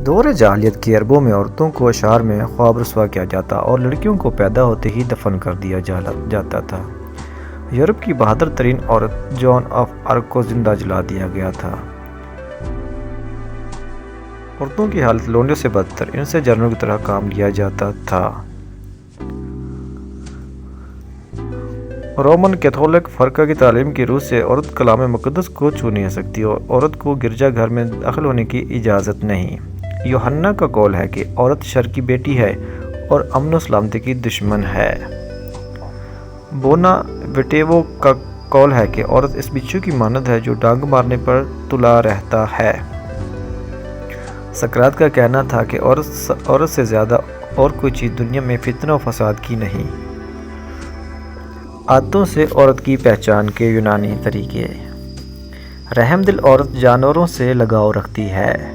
دور جاہلیت کے عربوں میں عورتوں کو اشعار میں خواب رسوا کیا جاتا اور لڑکیوں کو پیدا ہوتے ہی دفن کر دیا جاتا تھا۔ یورپ کی بہادر ترین عورت جون آف آرک کو زندہ جلا دیا گیا تھا۔ عورتوں کی حالت لونڈے سے بدتر، ان سے جانوروں کی طرح کام لیا جاتا تھا۔ رومن کیتھولک فرقہ کی تعلیم کی روح سے عورت کلام مقدس کو چھو نہیں سکتی اور عورت کو گرجا گھر میں داخل ہونے کی اجازت نہیں۔ یوحنا کا قول ہے کہ عورت شر کی بیٹی ہے اور امن و سلامتی کی دشمن ہے۔ بونا ویٹیوو کا قول ہے کہ عورت اس بچھو کی مانند ہے جو ڈانگ مارنے پر تلا رہتا ہے۔ سقراط کا کہنا تھا کہ عورت سے زیادہ اور کوئی چیز دنیا میں فتنہ و فساد کی نہیں۔ عادتوں سے عورت کی پہچان کے یونانی طریقے۔ رحم دل عورت جانوروں سے لگاؤ رکھتی ہے۔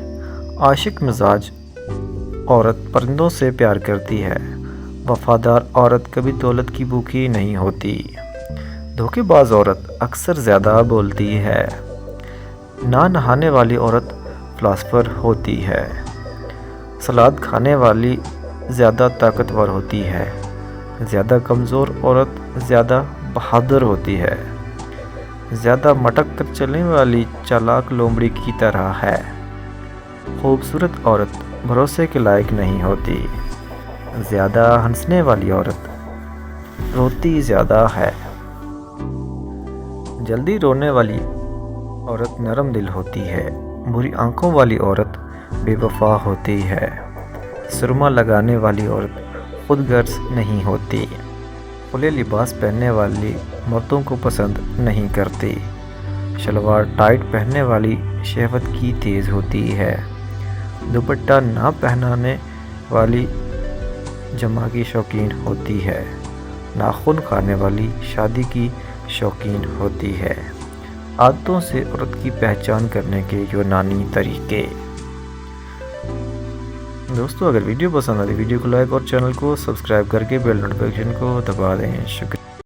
عاشق مزاج عورت پرندوں سے پیار کرتی ہے۔ وفادار عورت کبھی دولت کی بھوکی نہیں ہوتی۔ دھوکے باز عورت اکثر زیادہ بولتی ہے۔ نہ نہانے والی عورت فلاسفر ہوتی ہے۔ سلاد کھانے والی زیادہ طاقتور ہوتی ہے۔ زیادہ کمزور عورت زیادہ بہادر ہوتی ہے۔ زیادہ مٹک کر چلنے والی چالاک لومڑی کی طرح ہے۔ خوبصورت عورت بھروسے کے لائق نہیں ہوتی۔ زیادہ ہنسنے والی عورت روتی زیادہ ہے۔ جلدی رونے والی عورت نرم دل ہوتی ہے۔ بری آنکھوں والی عورت بے وفا ہوتی ہے۔ سرما لگانے والی عورت خود غرض نہیں ہوتی۔ کھلے لباس پہننے والی مردوں کو پسند نہیں کرتی۔ شلوار ٹائٹ پہننے والی شہوت کی تیز ہوتی ہے۔ دوپٹہ نہ پہنانے والی جمع کی شوقین ہوتی ہے۔ ناخن کھانے والی شادی کی شوقین ہوتی ہے۔ عادتوں سے عورت کی پہچان کرنے کے یونانی طریقے۔ دوستو اگر ویڈیو پسند آئی ویڈیو کو لائک اور چینل کو سبسکرائب کر کے بیل نوٹیفیکیشن کو دبا دیں۔ شکریہ۔